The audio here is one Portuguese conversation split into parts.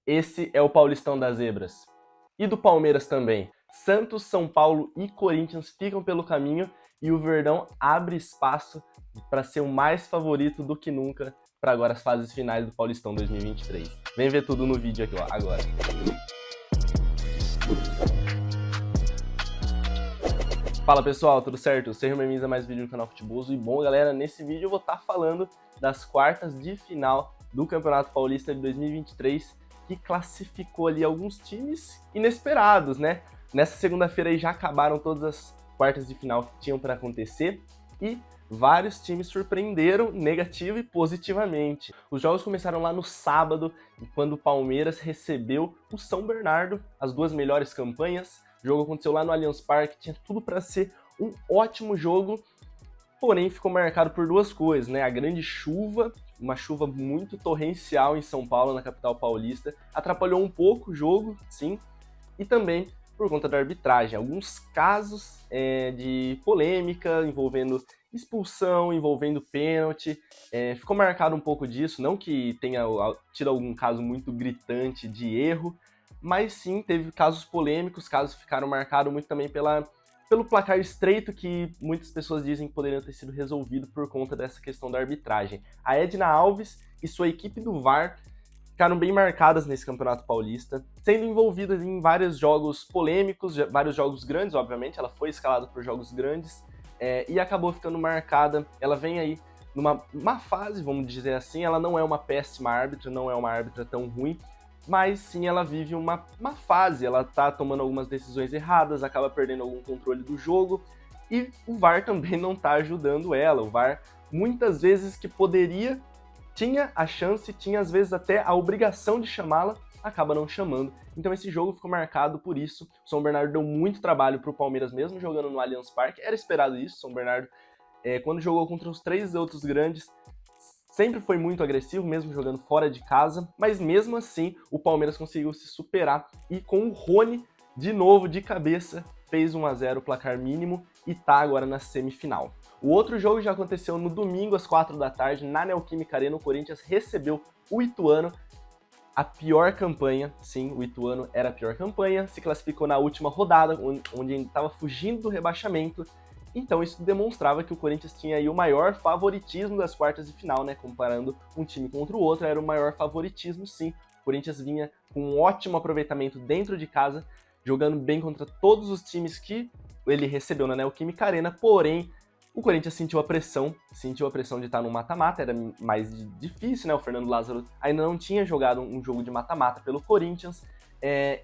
Esse é o Paulistão das Zebras. E do Palmeiras também. Santos, São Paulo e Corinthians ficam pelo caminho e o Verdão abre espaço para ser o mais favorito do que nunca para agora as fases finais do Paulistão 2023. Vem ver tudo no vídeo aqui ó, agora. Fala pessoal, tudo certo? Sejam bem-vindos a mais um vídeo no canal Futeboso. E bom galera, nesse vídeo eu vou estar falando das quartas de final do Campeonato Paulista de 2023, que classificou ali alguns times inesperados, né? Nessa segunda-feira aí já acabaram todas as quartas de final que tinham para acontecer e vários times surpreenderam negativo e positivamente. Os jogos começaram lá no sábado, quando o Palmeiras recebeu o São Bernardo, as duas melhores campanhas. O jogo aconteceu lá no Allianz Parque, tinha tudo para ser um ótimo jogo, porém ficou marcado por duas coisas, né? A grande chuva, uma chuva muito torrencial em São Paulo, na capital paulista, atrapalhou um pouco o jogo, sim, e também por conta da arbitragem. Alguns casos de polêmica envolvendo expulsão, envolvendo pênalti, ficou marcado um pouco disso, não que tenha tido algum caso muito gritante de erro, mas sim teve casos polêmicos, casos que ficaram marcados muito também pelo placar estreito que muitas pessoas dizem que poderiam ter sido resolvido por conta dessa questão da arbitragem. A Edna Alves e sua equipe do VAR ficaram bem marcadas nesse Campeonato Paulista, sendo envolvidas em vários jogos polêmicos, vários jogos grandes, obviamente, ela foi escalada por jogos grandes e acabou ficando marcada. Ela vem aí numa fase, vamos dizer assim, ela não é uma péssima árbitra, não é uma árbitra tão ruim, mas sim ela vive uma fase, ela tá tomando algumas decisões erradas, acaba perdendo algum controle do jogo, e o VAR também não tá ajudando ela. O VAR, muitas vezes que tinha a chance, tinha às vezes até a obrigação de chamá-la, acaba não chamando. Então esse jogo ficou marcado por isso. O São Bernardo deu muito trabalho pro Palmeiras mesmo jogando no Allianz Parque, era esperado isso. O São Bernardo, quando jogou contra os três outros grandes, sempre foi muito agressivo, mesmo jogando fora de casa, mas mesmo assim o Palmeiras conseguiu se superar e com o Rony, de novo, de cabeça, fez 1-0 o placar mínimo e tá agora na semifinal. O outro jogo já aconteceu no domingo às 4 da tarde, na Neoquímica Arena. O Corinthians recebeu o Ituano, a pior campanha, sim, o Ituano era a pior campanha, se classificou na última rodada, onde ele estava fugindo do rebaixamento. Então isso demonstrava que o Corinthians tinha aí o maior favoritismo das quartas de final, né? Comparando um time contra o outro, era o maior favoritismo, sim. O Corinthians vinha com um ótimo aproveitamento dentro de casa, jogando bem contra todos os times que ele recebeu na Neoquímica Arena, porém o Corinthians sentiu a pressão de estar no mata-mata, era mais difícil, né? O Fernando Lázaro ainda não tinha jogado um jogo de mata-mata pelo Corinthians,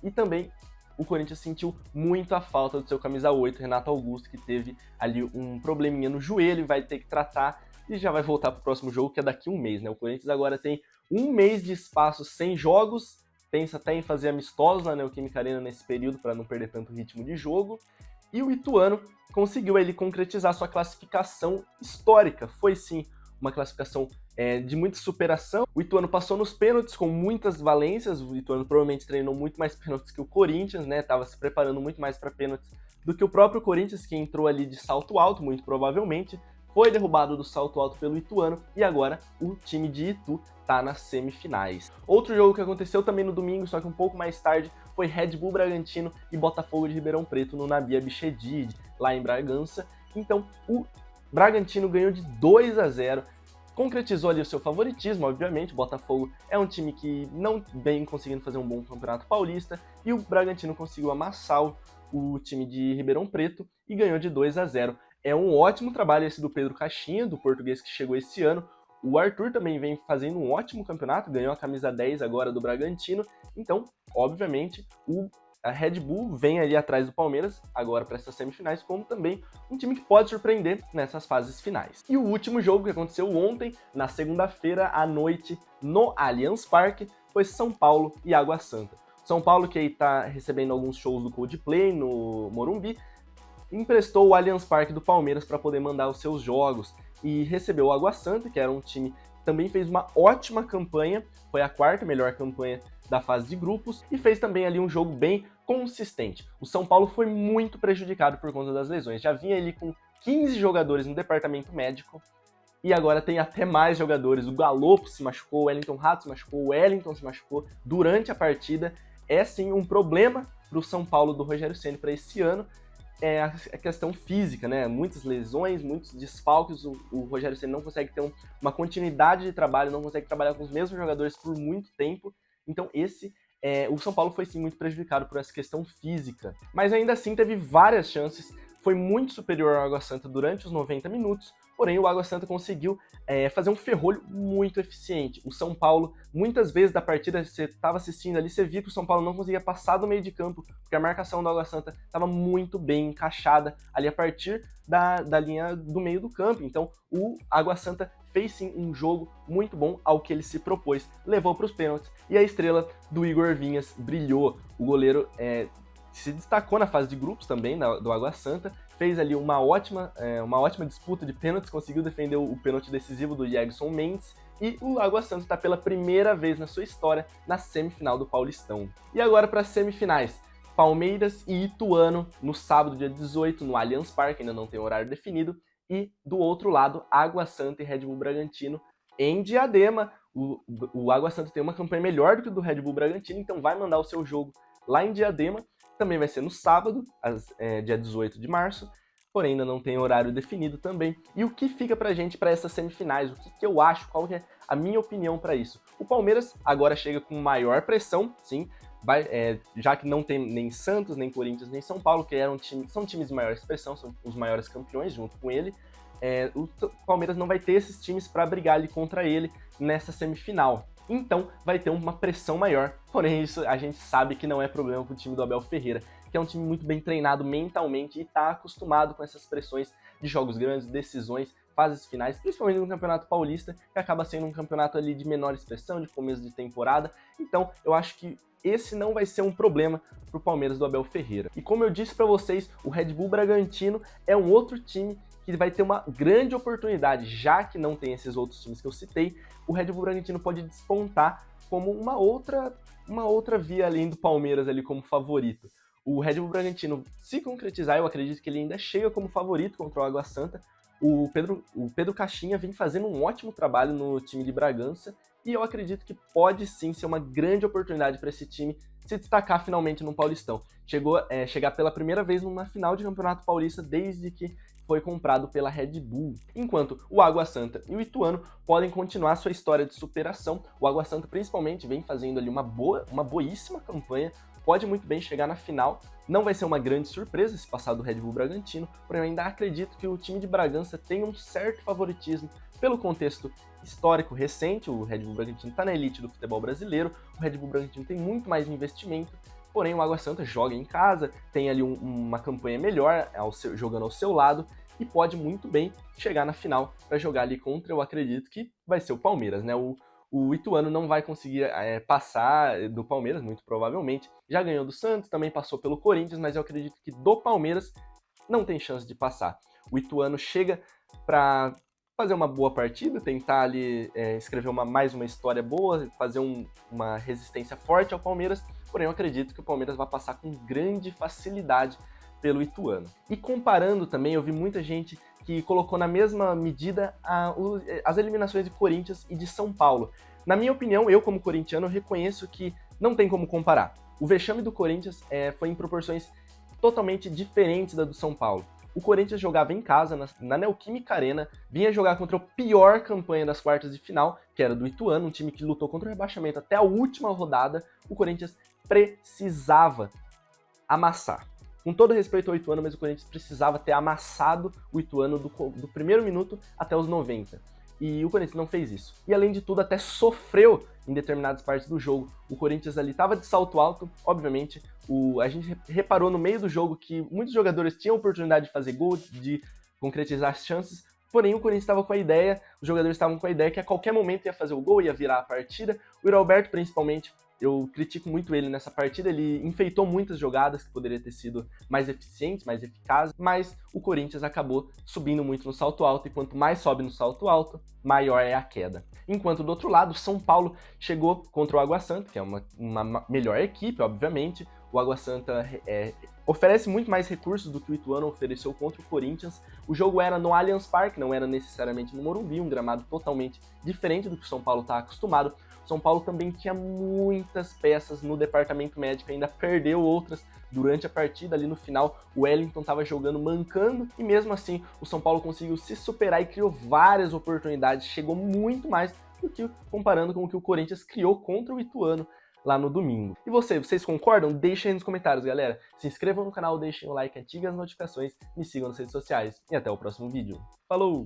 e também o Corinthians sentiu muito a falta do seu camisa 8, Renato Augusto, que teve ali um probleminha no joelho, vai ter que tratar e já vai voltar para o próximo jogo, que é daqui a um mês, né? O Corinthians agora tem um mês de espaço sem jogos, pensa até em fazer amistosos na Neoquímica Arena nesse período para não perder tanto ritmo de jogo. E o Ituano conseguiu ele concretizar sua classificação histórica. Foi sim uma classificação de muita superação. O Ituano passou nos pênaltis com muitas valências. O Ituano provavelmente treinou muito mais pênaltis que o Corinthians, né? Tava se preparando muito mais para pênaltis do que o próprio Corinthians, que entrou ali de salto alto, muito provavelmente. Foi derrubado do salto alto pelo Ituano e agora o time de Itu tá nas semifinais. Outro jogo que aconteceu também no domingo, só que um pouco mais tarde, foi Red Bull Bragantino e Botafogo de Ribeirão Preto no Nabi Abichedid, lá em Bragança. Então o Bragantino ganhou de 2-0, concretizou ali o seu favoritismo, obviamente. O Botafogo é um time que não vem conseguindo fazer um bom campeonato paulista e o Bragantino conseguiu amassar o time de Ribeirão Preto e ganhou de 2-0. É um ótimo trabalho esse do Pedro Caixinha, do português que chegou esse ano. O Arthur também vem fazendo um ótimo campeonato, ganhou a camisa 10 agora do Bragantino. Então, obviamente, a Red Bull vem ali atrás do Palmeiras, agora para essas semifinais, como também um time que pode surpreender nessas fases finais. E o último jogo que aconteceu ontem, na segunda-feira à noite, no Allianz Parque, foi São Paulo e Água Santa. São Paulo, que aí tá recebendo alguns shows do Coldplay no Morumbi, emprestou o Allianz Parque do Palmeiras para poder mandar os seus jogos e recebeu o Água Santa, que era um time que também fez uma ótima campanha, foi a quarta melhor campanha da fase de grupos e fez também ali um jogo bem consistente. O São Paulo foi muito prejudicado por conta das lesões, já vinha ali com 15 jogadores no departamento médico e agora tem até mais jogadores. O Galopo se machucou, o Wellington Rato se machucou, o Wellington se machucou durante a partida. É sim um problema para o São Paulo do Rogério Ceni para esse ano, é a questão física, né? Muitas lesões, muitos desfalques, o Rogério Ceni não consegue ter uma continuidade de trabalho, não consegue trabalhar com os mesmos jogadores por muito tempo. Então o São Paulo foi sim muito prejudicado por essa questão física. Mas ainda assim teve várias chances, foi muito superior ao Água Santa durante os 90 minutos, porém o Água Santa conseguiu fazer um ferrolho muito eficiente. O São Paulo, muitas vezes da partida, você estava assistindo ali, você via que o São Paulo não conseguia passar do meio de campo, porque a marcação do Água Santa estava muito bem encaixada ali a partir da linha do meio do campo. Então o Água Santa fez sim um jogo muito bom ao que ele se propôs, levou para os pênaltis, e a estrela do Igor Vinhas brilhou. O goleiro se destacou na fase de grupos também do Água Santa, fez ali uma ótima disputa de pênaltis, conseguiu defender o pênalti decisivo do Jegson Mendes, e o Água Santa está pela primeira vez na sua história na semifinal do Paulistão. E agora para as semifinais, Palmeiras e Ituano no sábado, dia 18, no Allianz Parque, ainda não tem horário definido, e do outro lado, Água Santa e Red Bull Bragantino em Diadema. O Água Santa tem uma campanha melhor do que o do Red Bull Bragantino, então vai mandar o seu jogo lá em Diadema. Também vai ser no sábado, dia 18 de março, porém ainda não tem horário definido também. E o que fica pra gente para essas semifinais? O que eu acho? Qual é a minha opinião para isso? O Palmeiras agora chega com maior pressão, sim, já que não tem nem Santos, nem Corinthians, nem São Paulo, que são times de maior expressão, são os maiores campeões junto com ele. O Palmeiras não vai ter esses times para brigar ali contra ele nessa semifinal. Então vai ter uma pressão maior, porém isso a gente sabe que não é problema para o time do Abel Ferreira, que é um time muito bem treinado mentalmente e está acostumado com essas pressões de jogos grandes, decisões, fases finais, principalmente no Campeonato Paulista, que acaba sendo um campeonato ali de menor expressão, de começo de temporada. Então eu acho que esse não vai ser um problema para o Palmeiras do Abel Ferreira. E como eu disse para vocês, o Red Bull Bragantino é um outro time que vai ter uma grande oportunidade, já que não tem esses outros times que eu citei. O Red Bull Bragantino pode despontar como uma outra via além do Palmeiras ali como favorito. O Red Bull Bragantino, se concretizar, eu acredito que ele ainda chega como favorito contra o Água Santa. O Pedro Caixinha vem fazendo um ótimo trabalho no time de Bragança e eu acredito que pode sim ser uma grande oportunidade para esse time se destacar finalmente no Paulistão. Chegar pela primeira vez numa final de Campeonato Paulista desde que foi comprado pela Red Bull. Enquanto o Água Santa e o Ituano podem continuar sua história de superação. O Água Santa principalmente vem fazendo ali uma boíssima campanha, pode muito bem chegar na final. Não vai ser uma grande surpresa se passar do Red Bull Bragantino, porém eu ainda acredito que o time de Bragança tem um certo favoritismo pelo contexto histórico recente. O Red Bull Bragantino está na elite do futebol brasileiro, o Red Bull Bragantino tem muito mais investimento, porém o Água Santa joga em casa, tem ali uma campanha melhor jogando ao seu lado e pode muito bem chegar na final para jogar ali contra, eu acredito que vai ser o Palmeiras, né? O Ituano não vai conseguir passar do Palmeiras, muito provavelmente. Já ganhou do Santos, também passou pelo Corinthians, mas eu acredito que do Palmeiras não tem chance de passar. O Ituano chega para fazer uma boa partida, tentar ali escrever mais uma história boa, fazer uma resistência forte ao Palmeiras, porém eu acredito que o Palmeiras vai passar com grande facilidade pelo Ituano. E comparando também, eu vi muita gente que colocou na mesma medida as eliminações de Corinthians e de São Paulo. Na minha opinião, eu como corintiano reconheço que não tem como comparar. O vexame do Corinthians foi em proporções totalmente diferentes da do São Paulo. O Corinthians jogava em casa, na Neoquímica Arena, vinha jogar contra a pior campanha das quartas de final, que era do Ituano, um time que lutou contra o rebaixamento até a última rodada. O Corinthians precisava amassar. Com todo respeito ao Ituano, mas o Corinthians precisava ter amassado o Ituano do primeiro minuto até os 90. E o Corinthians não fez isso. E além de tudo, até sofreu em determinadas partes do jogo. O Corinthians ali estava de salto alto, obviamente. A gente reparou no meio do jogo que muitos jogadores tinham oportunidade de fazer gol, de concretizar as chances, porém o Corinthians estava com a ideia, os jogadores estavam com a ideia que a qualquer momento ia fazer o gol, ia virar a partida. O Yuri Alberto, principalmente, eu critico muito ele nessa partida, ele enfeitou muitas jogadas que poderiam ter sido mais eficientes, mais eficazes, mas o Corinthians acabou subindo muito no salto alto, e quanto mais sobe no salto alto, maior é a queda. Enquanto do outro lado, São Paulo chegou contra o Água Santa, que é uma melhor equipe, obviamente. O Água Santa oferece muito mais recursos do que o Ituano ofereceu contra o Corinthians. O jogo era no Allianz Parque, não era necessariamente no Morumbi, um gramado totalmente diferente do que o São Paulo está acostumado. O São Paulo também tinha muitas peças no departamento médico, ainda perdeu outras durante a partida. Ali no final, o Wellington estava jogando mancando, e mesmo assim o São Paulo conseguiu se superar e criou várias oportunidades, chegou muito mais do que comparando com o que o Corinthians criou contra o Ituano lá no domingo. E vocês concordam? Deixem aí nos comentários, galera. Se inscrevam no canal, deixem o like, ativem as notificações, me sigam nas redes sociais e até o próximo vídeo. Falou!